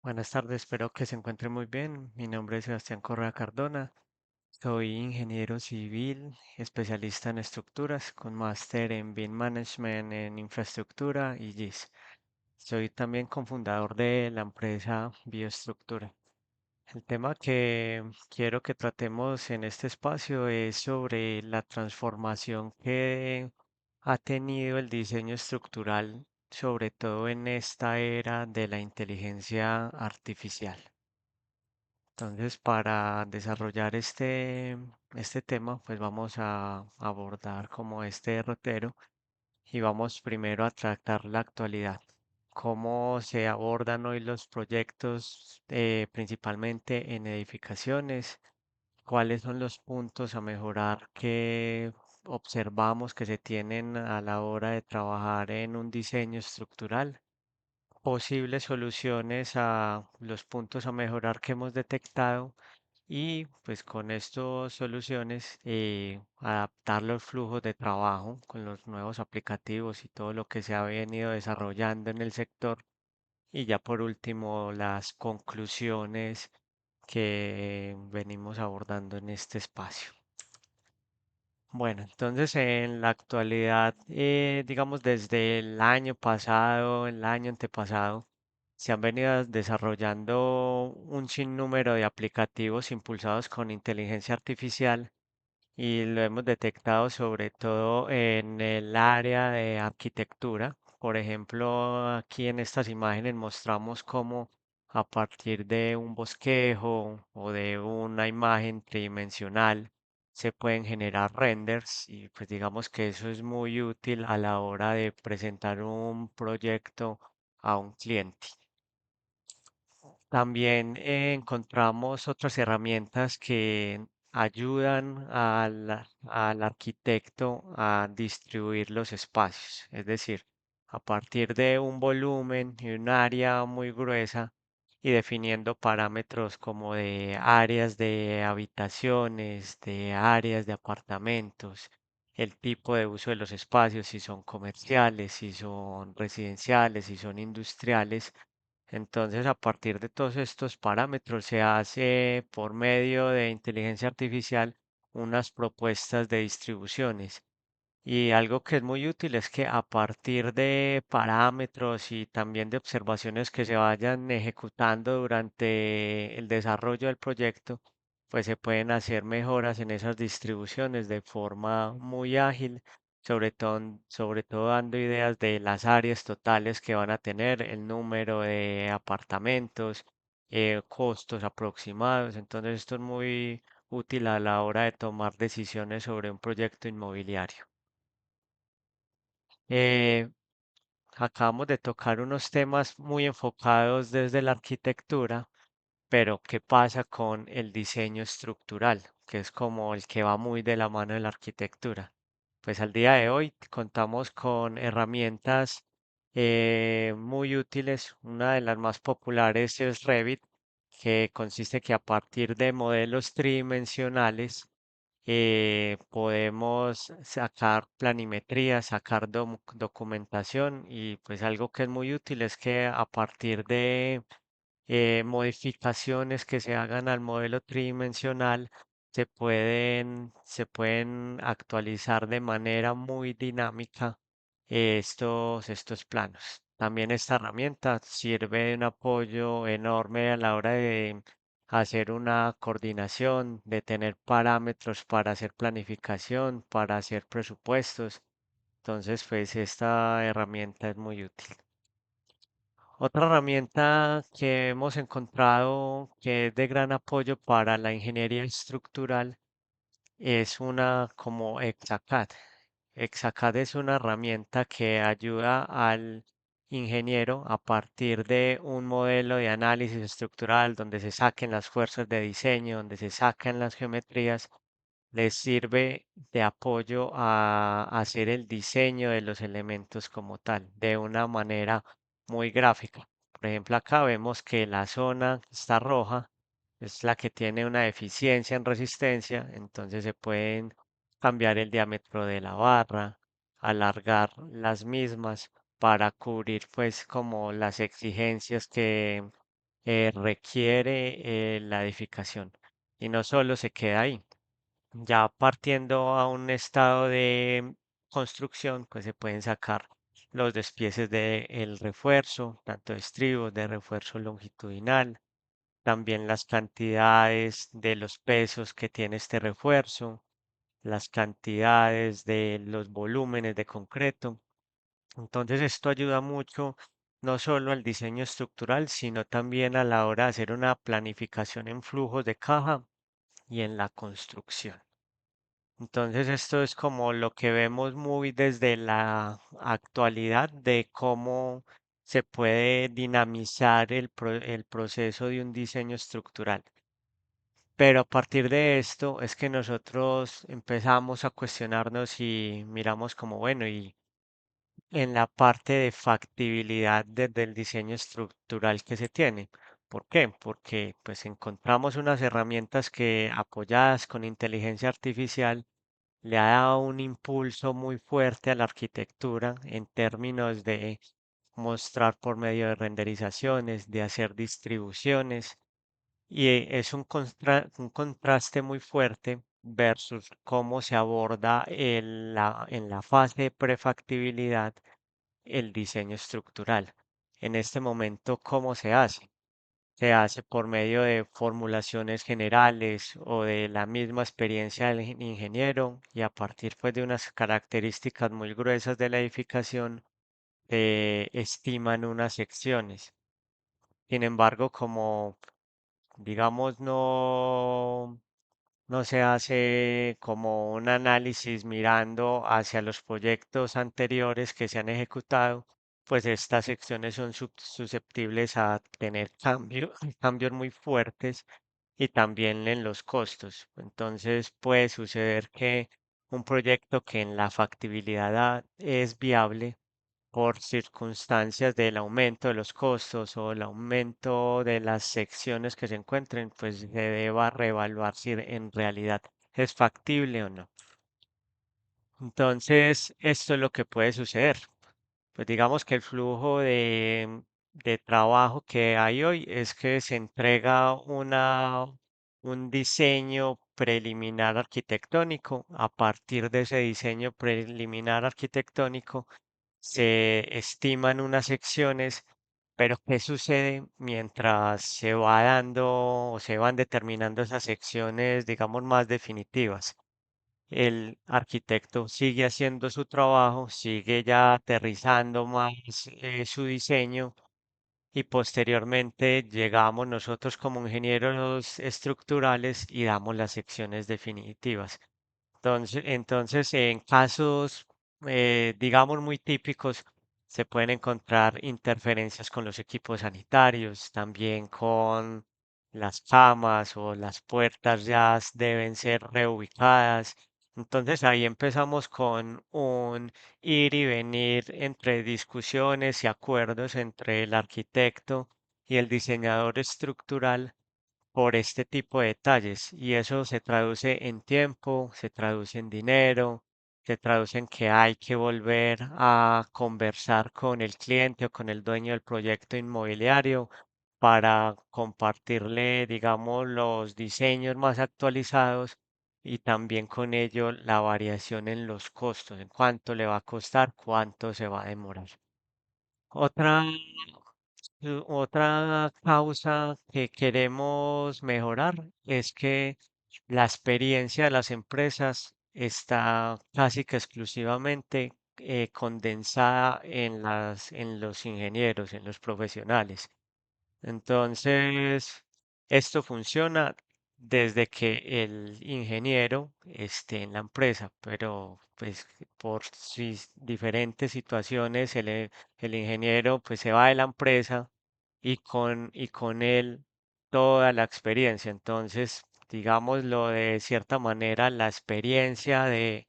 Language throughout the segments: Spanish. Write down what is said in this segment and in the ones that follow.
Buenas tardes, espero que se encuentre muy bien. Mi nombre es Sebastián Correa Cardona. Soy ingeniero civil, especialista en estructuras, con máster en BIM Management en infraestructura y GIS. Soy también cofundador de la empresa Bioestructura. El tema que quiero que tratemos en este espacio es sobre la transformación que ha tenido el diseño estructural, sobre todo en esta era de la inteligencia artificial. Entonces, para desarrollar este tema, pues vamos a abordar como este derrotero y vamos primero a tratar la actualidad. Cómo se abordan hoy los proyectos, principalmente en edificaciones, cuáles son los puntos a mejorar que observamos que se tienen a la hora de trabajar en un diseño estructural, posibles soluciones a los puntos a mejorar que hemos detectado y pues con estas soluciones adaptar los flujos de trabajo con los nuevos aplicativos y todo lo que se ha venido desarrollando en el sector. Y ya por último, las conclusiones que venimos abordando en este espacio. Bueno, entonces en la actualidad, digamos desde el año pasado, el año antepasado, se han venido desarrollando un sinnúmero de aplicativos impulsados con inteligencia artificial y lo hemos detectado sobre todo en el área de arquitectura. Por ejemplo, aquí en estas imágenes mostramos cómo a partir de un bosquejo o de una imagen tridimensional se pueden generar renders y pues digamos que eso es muy útil a la hora de presentar un proyecto a un cliente. También encontramos otras herramientas que ayudan al arquitecto a distribuir los espacios, es decir, a partir de un volumen y un área muy gruesa y definiendo parámetros como de áreas de habitaciones, de áreas de apartamentos, el tipo de uso de los espacios, si son comerciales, si son residenciales, si son industriales. Entonces, a partir de todos estos parámetros, se hace por medio de inteligencia artificial unas propuestas de distribuciones. Y algo que es muy útil es que a partir de parámetros y también de observaciones que se vayan ejecutando durante el desarrollo del proyecto, pues se pueden hacer mejoras en esas distribuciones de forma muy ágil, sobre todo dando ideas de las áreas totales que van a tener, el número de apartamentos, costos aproximados. Entonces, esto es muy útil a la hora de tomar decisiones sobre un proyecto inmobiliario. Eh, Acabamos de tocar unos temas muy enfocados desde la arquitectura, pero ¿qué pasa con el diseño estructural, que es como el que va muy de la mano de la arquitectura? Pues al día de hoy contamos con herramientas muy útiles. Una de las más populares es Revit, que consiste que a partir de modelos tridimensionales podemos sacar planimetría, sacar documentación y pues algo que es muy útil es que a partir de modificaciones que se hagan al modelo tridimensional se pueden actualizar de manera muy dinámica estos planos. También esta herramienta sirve de un apoyo enorme a la hora de hacer una coordinación, de tener parámetros para hacer planificación, para hacer presupuestos. Entonces, pues esta herramienta es muy útil. Otra herramienta que hemos encontrado que es de gran apoyo para la ingeniería estructural es una como Exacad. Exacad es una herramienta que ayuda al ingeniero a partir de un modelo de análisis estructural donde se saquen las fuerzas de diseño, donde se sacan las geometrías, les sirve de apoyo a hacer el diseño de los elementos como tal, de una manera muy gráfica. Por ejemplo, acá vemos que la zona que está roja es la que tiene una deficiencia en resistencia, entonces se pueden cambiar el diámetro de la barra, alargar las mismas para cubrir pues como las exigencias que requiere la edificación. Y no solo se queda ahí, ya partiendo a un estado de construcción, pues se pueden sacar los despieces del refuerzo, tanto de estribos, de refuerzo longitudinal, también las cantidades de los pesos que tiene este refuerzo, las cantidades de los volúmenes de concreto. Entonces esto ayuda mucho no solo al diseño estructural, sino también a la hora de hacer una planificación en flujos de caja y en la construcción. Entonces esto es como lo que vemos muy desde la actualidad de cómo se puede dinamizar el proceso de un diseño estructural. Pero a partir de esto es que nosotros empezamos a cuestionarnos y miramos como, bueno, y en la parte de factibilidad del diseño estructural que se tiene. ¿Por qué? Porque pues encontramos unas herramientas que apoyadas con inteligencia artificial le ha dado un impulso muy fuerte a la arquitectura en términos de mostrar por medio de renderizaciones, de hacer distribuciones, y es un contraste muy fuerte versus cómo se aborda en la fase de prefactibilidad el diseño estructural. En este momento, ¿cómo se hace? Se hace por medio de formulaciones generales o de la misma experiencia del ingeniero y a partir pues, de unas características muy gruesas de la edificación, estiman unas secciones. Sin embargo, como digamos no se hace como un análisis mirando hacia los proyectos anteriores que se han ejecutado, pues estas secciones son susceptibles a tener cambios muy fuertes y también en los costos. Entonces puede suceder que un proyecto que en la factibilidad es viable por circunstancias del aumento de los costos o el aumento de las secciones que se encuentren, pues se deba reevaluar si en realidad es factible o no. Entonces, esto es lo que puede suceder. Pues digamos que el flujo de trabajo que hay hoy es que se entrega un diseño preliminar arquitectónico. A partir de ese diseño preliminar arquitectónico, se estiman unas secciones, pero ¿qué sucede mientras se va dando o se van determinando esas secciones, digamos, más definitivas? El arquitecto sigue haciendo su trabajo, sigue ya aterrizando más su diseño y posteriormente llegamos nosotros como ingenieros estructurales y damos las secciones definitivas. Entonces, en casos, digamos, muy típicos, se pueden encontrar interferencias con los equipos sanitarios, también con las camas o las puertas ya deben ser reubicadas. Entonces ahí empezamos con un ir y venir entre discusiones y acuerdos entre el arquitecto y el diseñador estructural por este tipo de detalles y eso se traduce en tiempo, se traduce en dinero, se traduce en que hay que volver a conversar con el cliente o con el dueño del proyecto inmobiliario para compartirle, digamos, los diseños más actualizados y también con ello la variación en los costos, en cuánto le va a costar, cuánto se va a demorar. Otra otra causa que queremos mejorar es que la experiencia de las empresas está casi que exclusivamente condensada en los ingenieros, en los profesionales. Entonces, esto funciona desde que el ingeniero esté en la empresa, pero pues por diferentes situaciones el ingeniero pues se va de la empresa y con él toda la experiencia. Entonces, digámoslo de cierta manera, la experiencia de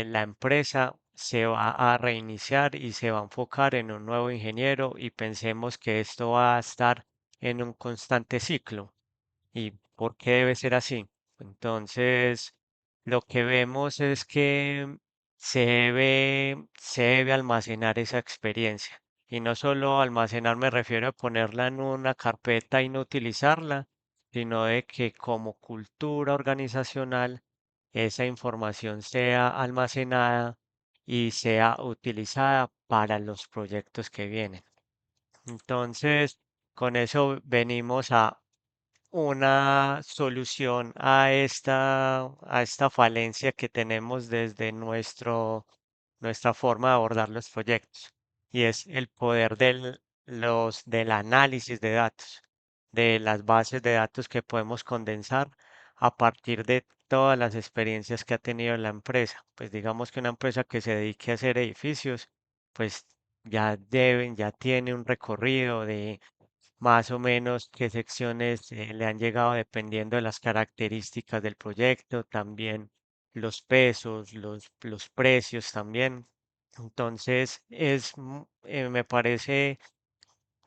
la empresa se va a reiniciar y se va a enfocar en un nuevo ingeniero y pensemos que esto va a estar en un constante ciclo. ¿Y por qué debe ser así? Entonces, lo que vemos es que se debe almacenar esa experiencia. Y no solo almacenar me refiero a ponerla en una carpeta y no utilizarla, sino de que como cultura organizacional esa información sea almacenada y sea utilizada para los proyectos que vienen. Entonces, con eso venimos a una solución a esta falencia que tenemos desde nuestra forma de abordar los proyectos. Y es el poder del análisis de datos, de las bases de datos que podemos condensar a partir de todas las experiencias que ha tenido la empresa. Pues digamos que una empresa que se dedique a hacer edificios, pues ya tiene un recorrido de más o menos qué secciones le han llegado dependiendo de las características del proyecto, también los pesos, los precios también. Entonces, me parece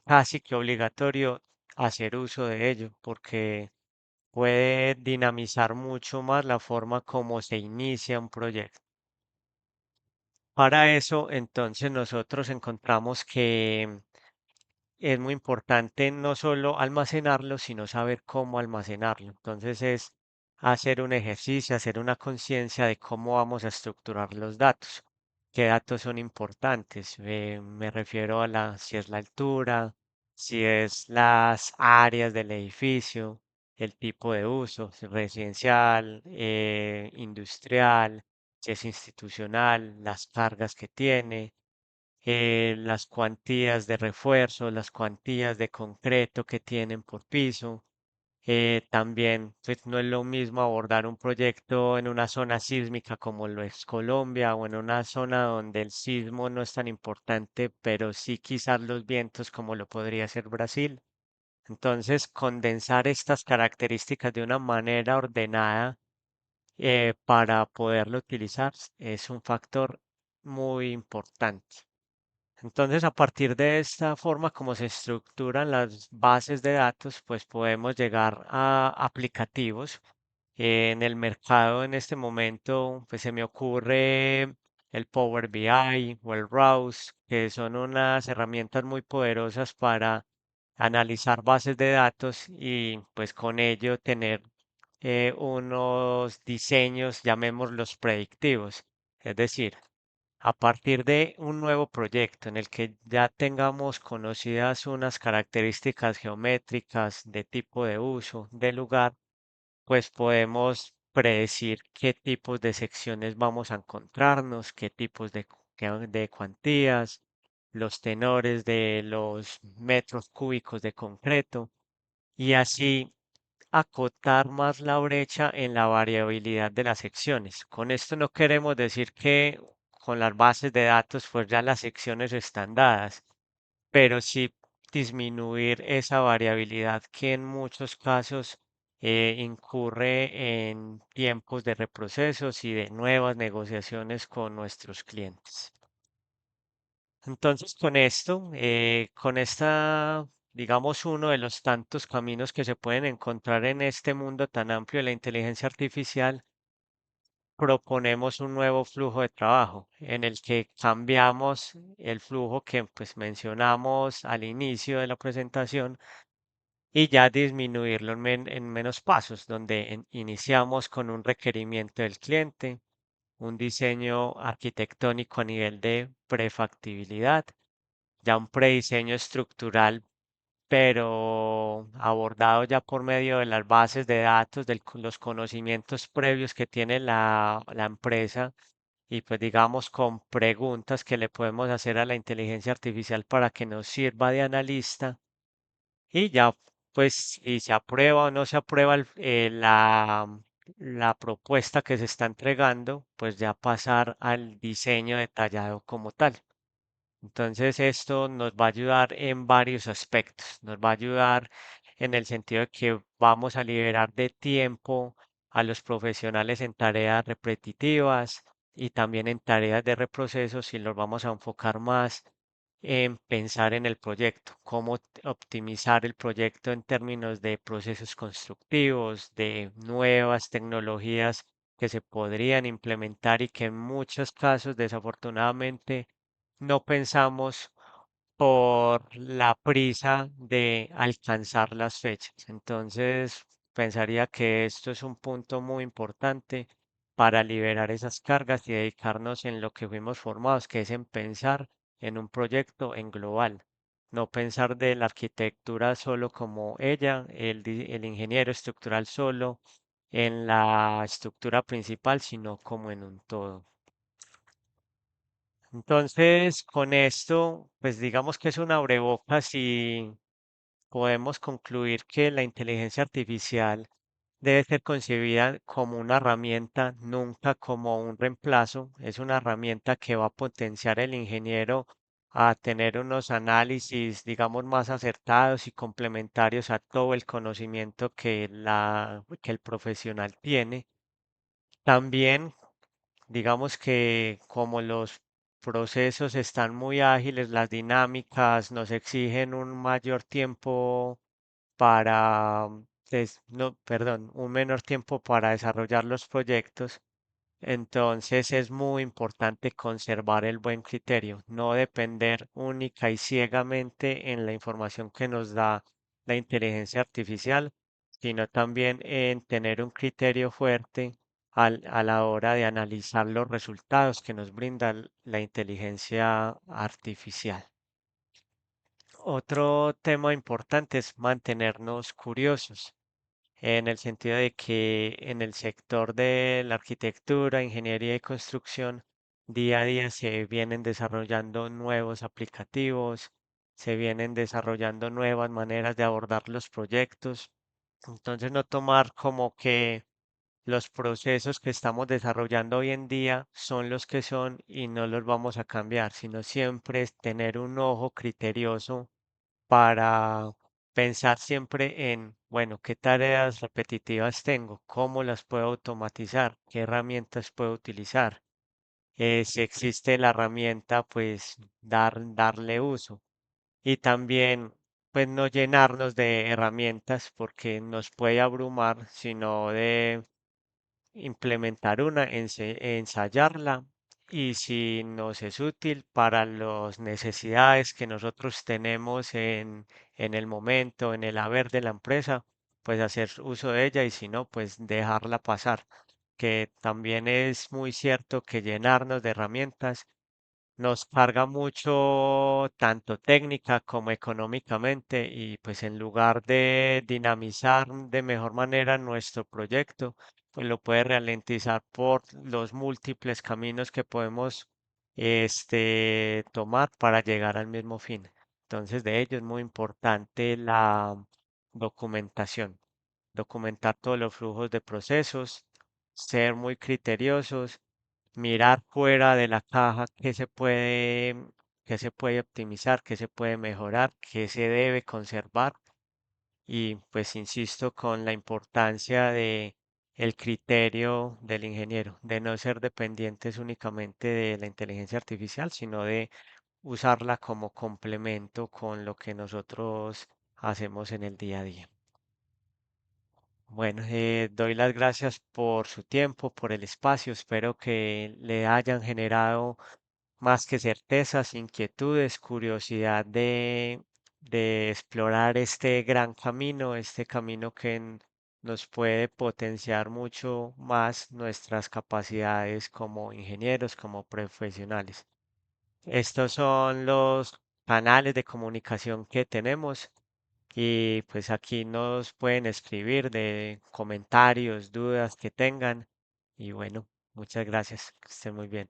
casi que obligatorio hacer uso de ello porque puede dinamizar mucho más la forma como se inicia un proyecto. Para eso, entonces, nosotros encontramos que es muy importante no solo almacenarlo, sino saber cómo almacenarlo. Entonces es hacer un ejercicio, hacer una conciencia de cómo vamos a estructurar los datos. ¿Qué datos son importantes? Me refiero a si es la altura, si es las áreas del edificio, el tipo de uso, si es residencial, industrial, si es institucional, las cargas que tiene, las cuantías de refuerzo, las cuantías de concreto que tienen por piso. También, pues no es lo mismo abordar un proyecto en una zona sísmica como lo es Colombia o en una zona donde el sismo no es tan importante, pero sí quizás los vientos como lo podría ser Brasil. Entonces, condensar estas características de una manera ordenada para poderlo utilizar es un factor muy importante. Entonces, a partir de esta forma como se estructuran las bases de datos, pues podemos llegar a aplicativos. En el mercado en este momento, pues se me ocurre el Power BI o el Browse, que son unas herramientas muy poderosas para analizar bases de datos y pues con ello tener unos diseños, llamémoslos predictivos. Es decir, a partir de un nuevo proyecto en el que ya tengamos conocidas unas características geométricas de tipo de uso, de lugar, pues podemos predecir qué tipos de secciones vamos a encontrarnos, qué tipos de cuantías, los tenores de los metros cúbicos de concreto y así acotar más la brecha en la variabilidad de las secciones. Con esto no queremos decir que con las bases de datos pues ya las secciones están dadas, pero sí disminuir esa variabilidad que en muchos casos incurre en tiempos de reprocesos y de nuevas negociaciones con nuestros clientes. Entonces, con esta, digamos, uno de los tantos caminos que se pueden encontrar en este mundo tan amplio de la inteligencia artificial, proponemos un nuevo flujo de trabajo en el que cambiamos el flujo que pues mencionamos al inicio de la presentación y ya disminuirlo en menos pasos, donde iniciamos con un requerimiento del cliente, un diseño arquitectónico a nivel de prefactibilidad, ya un prediseño estructural, pero abordado ya por medio de las bases de datos, de los conocimientos previos que tiene la empresa y pues digamos con preguntas que le podemos hacer a la inteligencia artificial para que nos sirva de analista y ya pues si se aprueba o no se aprueba la propuesta que se está entregando, pues ya pasar al diseño detallado como tal. Entonces, esto nos va a ayudar en varios aspectos. Nos va a ayudar en el sentido de que vamos a liberar de tiempo a los profesionales en tareas repetitivas y también en tareas de reprocesos y los vamos a enfocar más en pensar en el proyecto, cómo optimizar el proyecto en términos de procesos constructivos, de nuevas tecnologías que se podrían implementar y que en muchos casos, desafortunadamente, no pensamos por la prisa de alcanzar las fechas. Entonces, pensaría que esto es un punto muy importante para liberar esas cargas y dedicarnos en lo que fuimos formados, que es en pensar en un proyecto en global. No pensar de la arquitectura solo como ella, el ingeniero estructural solo en la estructura principal, sino como en un todo. Entonces, con esto, pues digamos que es un abrebocas y podemos concluir que la inteligencia artificial debe ser concebida como una herramienta, nunca como un reemplazo. Es una herramienta que va a potenciar el ingeniero a tener unos análisis, digamos, más acertados y complementarios a todo el conocimiento que el profesional tiene. También digamos que como los procesos están muy ágiles, las dinámicas nos exigen un mayor tiempo para, no, perdón, un menor tiempo para desarrollar los proyectos. Entonces es muy importante conservar el buen criterio, no depender única y ciegamente en la información que nos da la inteligencia artificial, sino también en tener un criterio fuerte a la hora de analizar los resultados que nos brinda la inteligencia artificial. Otro tema importante es mantenernos curiosos en el sentido de que en el sector de la arquitectura, ingeniería y construcción, día a día se vienen desarrollando nuevos aplicativos, se vienen desarrollando nuevas maneras de abordar los proyectos. Entonces, no tomar como que los procesos que estamos desarrollando hoy en día son los que son y no los vamos a cambiar, sino siempre es tener un ojo criterioso para pensar siempre en, bueno, qué tareas repetitivas tengo, cómo las puedo automatizar, qué herramientas puedo utilizar. Si existe la herramienta, pues darle uso. Y también, pues no llenarnos de herramientas porque nos puede abrumar, sino de implementar una, ensayarla y si nos es útil para las necesidades que nosotros tenemos en el momento, en el haber de la empresa, pues hacer uso de ella y si no, pues dejarla pasar. Que también es muy cierto que llenarnos de herramientas nos carga mucho tanto técnica como económicamente y pues en lugar de dinamizar de mejor manera nuestro proyecto, pues lo puede ralentizar por los múltiples caminos que podemos tomar para llegar al mismo fin. Entonces, de ello es muy importante la documentación, documentar todos los flujos de procesos, ser muy criteriosos, mirar fuera de la caja qué se puede optimizar, qué se puede mejorar, qué se debe conservar y pues insisto con la importancia de el criterio del ingeniero, de no ser dependientes únicamente de la inteligencia artificial, sino de usarla como complemento con lo que nosotros hacemos en el día a día. Bueno, doy las gracias por su tiempo, por el espacio. Espero que le hayan generado más que certezas, inquietudes, curiosidad de explorar este gran camino, este camino que nos puede potenciar mucho más nuestras capacidades como ingenieros, como profesionales. Estos son los canales de comunicación que tenemos y pues aquí nos pueden escribir de comentarios, dudas que tengan y bueno, muchas gracias, que estén muy bien.